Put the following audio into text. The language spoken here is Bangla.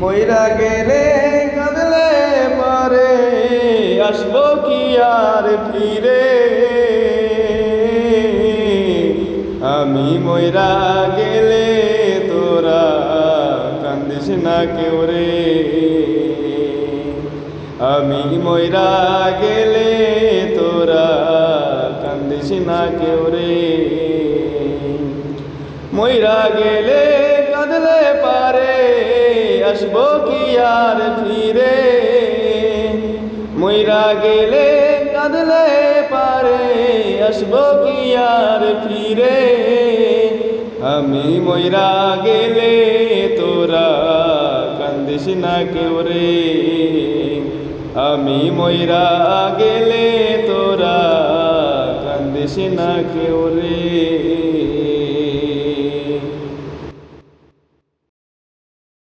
মইরা গেলে কাঁদলে পারে আসবো কি আর ফিরে। আমি মইরা গেলে তোরা কান্দিস না কেউ রে। আমি মইরা গেলে তোরা কান্দিস না কেউ রে। মইরা গেলে কাঁদলে পারে আসবো কি আর ফিরে। মইরা গেলে কাঁদলে পারে আসবো কি আর ফিরে। আমি মইরা গেলে তোরা কান্দিস না কেউ রে। আমি মইরা গেলে তোরা কান্দিস না কেউ রে।